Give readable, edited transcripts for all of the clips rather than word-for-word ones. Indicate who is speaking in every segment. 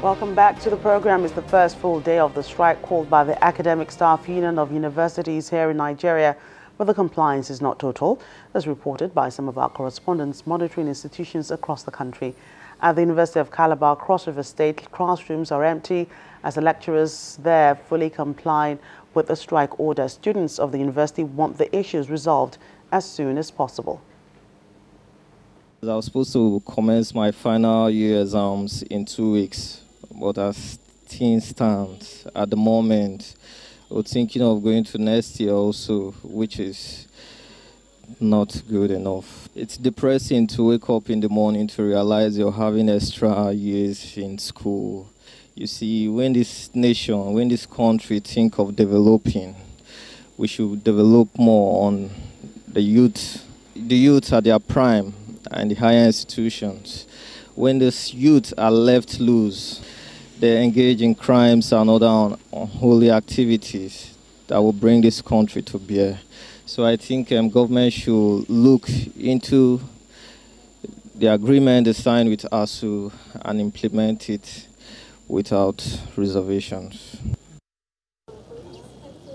Speaker 1: Welcome back to the program. It's the first full day of the strike called by the Academic Staff Union of Universities here in Nigeria, but the compliance is not total, as reported by some of our correspondents monitoring institutions across the country. At the University of Calabar, Cross River State, classrooms are empty as the lecturers there fully comply with the strike order. Students of the university want the issues resolved as soon as possible.
Speaker 2: I was supposed to commence my final year exams in 2 weeks, but as things stand at the moment, we're thinking of going to next year also, which is not good enough. It's depressing to wake up in the morning to realize you're having extra years in school. You see, when this nation, when this country think of developing, we should develop more on the youth. The youth at their prime and the higher institutions. When these youth are left loose, they engage in crimes and other unholy activities that will bring this country to bear. So I think government should look into the agreement they signed with ASUU and implement it without reservations.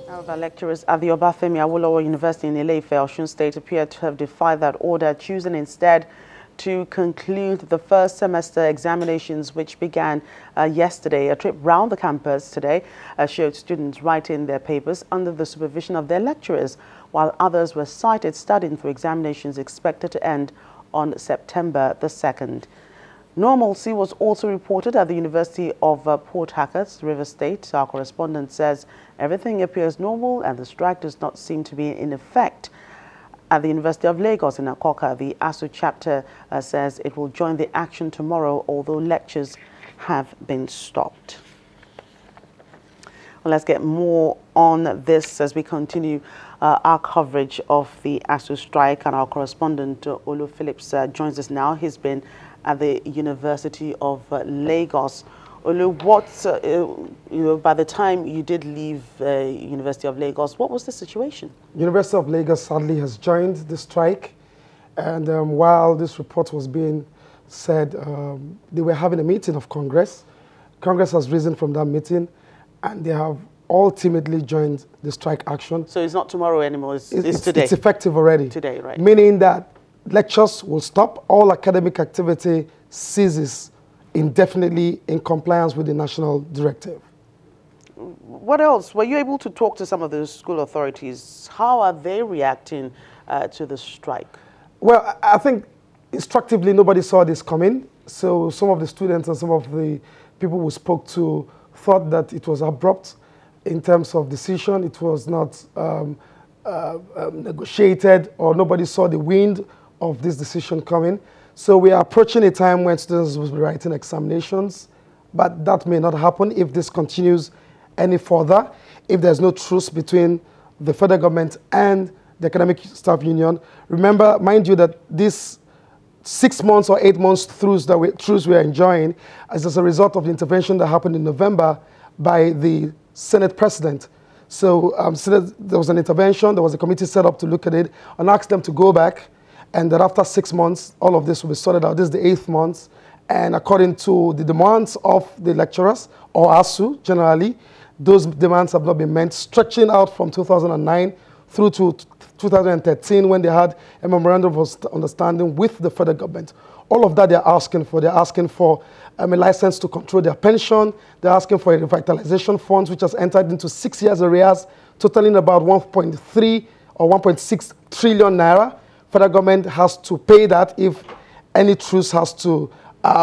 Speaker 1: However, lecturers at the Obafemi Awolowo University in Ile-Ife, Osun State, appear to have defied that order, choosing instead to conclude the first semester examinations, which began yesterday. A trip round the campus today showed students writing their papers under the supervision of their lecturers, while others were sighted studying for examinations expected to end on September the 2nd. Normalcy was also reported at the University of Port Harcourt, River State. Our correspondent says everything appears normal and the strike does not seem to be in effect. At the University of Lagos in Akoka, the ASUU chapter says it will join the action tomorrow, although lectures have been stopped. Well, let's get more on this as we continue our coverage of the ASUU strike, and our correspondent Olu Phillips joins us now. He's been at the University of Lagos. Olu, by the time you did leave University of Lagos, what was the situation?
Speaker 3: University of Lagos sadly has joined the strike, and while this report was being said, they were having a meeting of Congress. Congress has risen from that meeting, and they have ultimately joined the strike action.
Speaker 1: So it's not tomorrow anymore, it's today?
Speaker 3: It's effective already.
Speaker 1: Today, right.
Speaker 3: Meaning that lectures will stop, all academic activity ceases indefinitely in compliance with the national directive.
Speaker 1: What else? Were you able to talk to some of the school authorities? How are they reacting to the strike?
Speaker 3: Well, I think instructively nobody saw this coming. So some of the students and some of the people we spoke to thought that it was abrupt in terms of decision. It was not negotiated, or nobody saw the wind of this decision coming. So we are approaching a time when students will be writing examinations, but that may not happen if this continues any further, if there's no truce between the federal government and the Academic Staff Union. Remember, mind you, that this 6 months or 8 months truce we are enjoying is as a result of the intervention that happened in November by the Senate President. So there was an intervention, there was a committee set up to look at it and ask them to go back, and that after 6 months, all of this will be sorted out. This is the 8th month, and according to the demands of the lecturers, or ASUU generally, those demands have not been met, stretching out from 2009 through to 2013 when they had a memorandum of understanding with the federal government. All of that they're asking for. They're asking for a license to control their pension. They're asking for a revitalization fund, which has entered into 6 years arrears, totaling about 1.3 or 1.6 trillion naira. Federal government has to pay that if any truce has to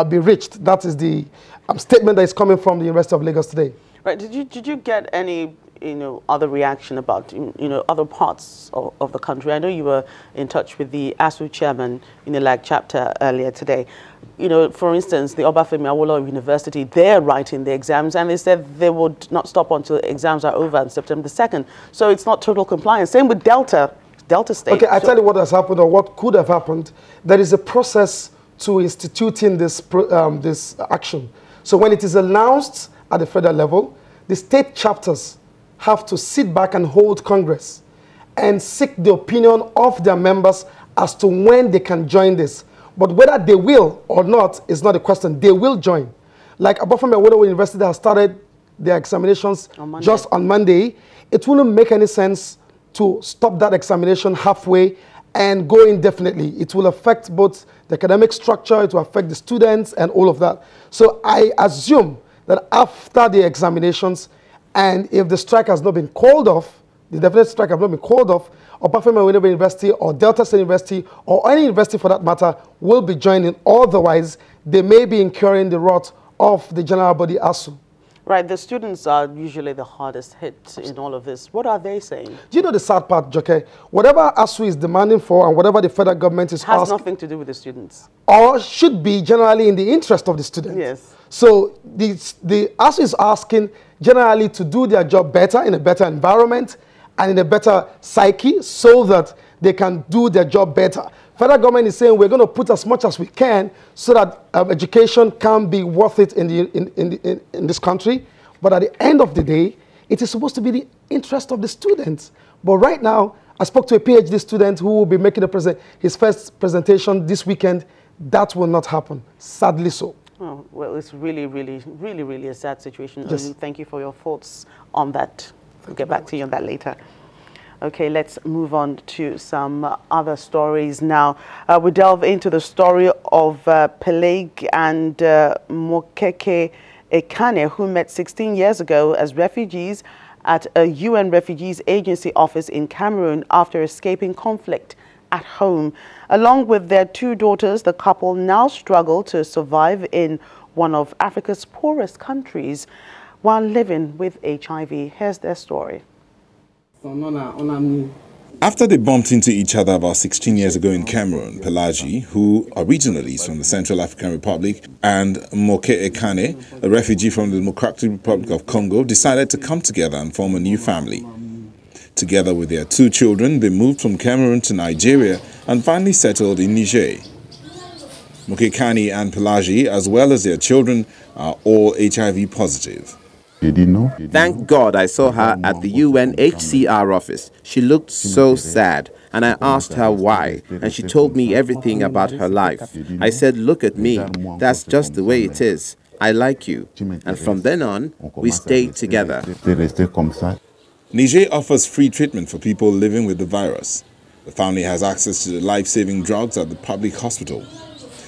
Speaker 3: be reached. That is the statement that is coming from the University of Lagos today.
Speaker 1: Right. Did you get any other reaction about other parts of the country? I know you were in touch with the ASUU chairman in the LAG chapter earlier today. For instance, the Obafemi Awolowo University, they're writing the exams, and they said they would not stop until exams are over on September the 2nd. So it's not total compliance. Same with Delta State.
Speaker 3: Okay, I tell you what has happened, or what could have happened. There is a process to instituting this action. So when it is announced at the federal level, the state chapters have to sit back and hold Congress and seek the opinion of their members as to when they can join this. But whether they will or not is not a question. They will join. like Obafemi Awolowo University that has started their examinations just on Monday, it wouldn't make any sense to stop that examination halfway and go indefinitely. It will affect both the academic structure, it will affect the students and all of that. So I assume that after the examinations, and if the strike has not been called off, the definite strike has not been called off, Obafemi Awolowo University or Delta State University or any university for that matter will be joining. Otherwise, they may be incurring the wrath of the general body ASUU.
Speaker 1: Right, the students are usually the hardest hit in all of this. What are they saying?
Speaker 3: Do you know the sad part, Joke? Whatever ASUU is demanding for and whatever the federal government is asking...
Speaker 1: Has nothing to do with the students.
Speaker 3: Or should be generally in the interest of the students.
Speaker 1: Yes.
Speaker 3: So the ASUU is asking generally to do their job better, in a better environment, and in a better psyche, so that they can do their job better. Federal government is saying we're going to put as much as we can so that education can be worth it in this country. But at the end of the day, it is supposed to be the interest of the students. But right now, I spoke to a PhD student who will be making his first presentation this weekend. That will not happen, sadly so.
Speaker 1: Oh, well, it's really, really, really, really a sad situation.
Speaker 3: Yes.
Speaker 1: Thank you for your thoughts on that. We'll get back to you on that later. Okay, let's move on to some other stories now. We delve into the story of Peleg and Mokeke Ekane, who met 16 years ago as refugees at a UN Refugees Agency office in Cameroon after escaping conflict at home. Along with their two daughters, the couple now struggle to survive in one of Africa's poorest countries while living with HIV. Here's their story.
Speaker 4: After they bumped into each other about 16 years ago in Cameroon, Pelagi, who originally is from the Central African Republic, and Moke Ekane, a refugee from the Democratic Republic of Congo, decided to come together and form a new family. Together with their two children, they moved from Cameroon to Nigeria and finally settled in Niger. Moke Ekane and Pelagi, as well as their children, are all HIV positive.
Speaker 5: Thank God I saw her at the UNHCR office. She looked so sad, and I asked her why, and she told me everything about her life. I said, look at me, that's just the way it is. I like you. And from then on, we stayed together.
Speaker 4: Niger offers free treatment for people living with the virus. The family has access to the life-saving drugs at the public hospital.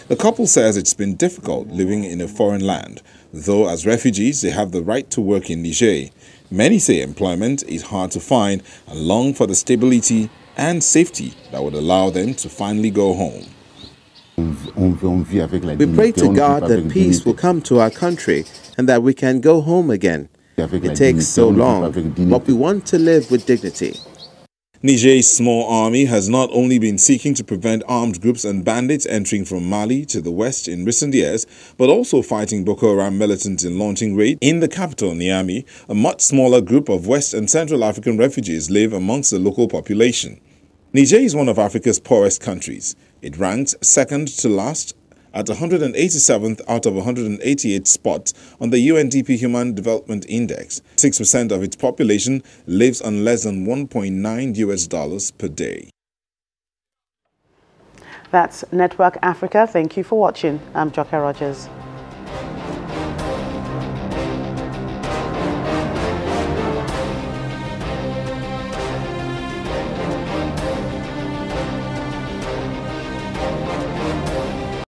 Speaker 4: The couple says it's been difficult living in a foreign land, though as refugees they have the right to work in Niger. Many say employment is hard to find and long for the stability and safety that would allow them to finally go home.
Speaker 5: We pray to God that peace will come to our country and that we can go home again. It takes so long, but we want to live with dignity.
Speaker 4: Niger's small army has not only been seeking to prevent armed groups and bandits entering from Mali to the west in recent years, but also fighting Boko Haram militants in launching raids in the capital, Niamey. A much smaller group of West and Central African refugees live amongst the local population. Niger is one of Africa's poorest countries. It ranks second to last at 187th out of 188 spots on the UNDP Human Development Index. 6% of its population lives on less than $1.9 per day.
Speaker 1: That's Network Africa. Thank you for watching. I'm Joke Rogers.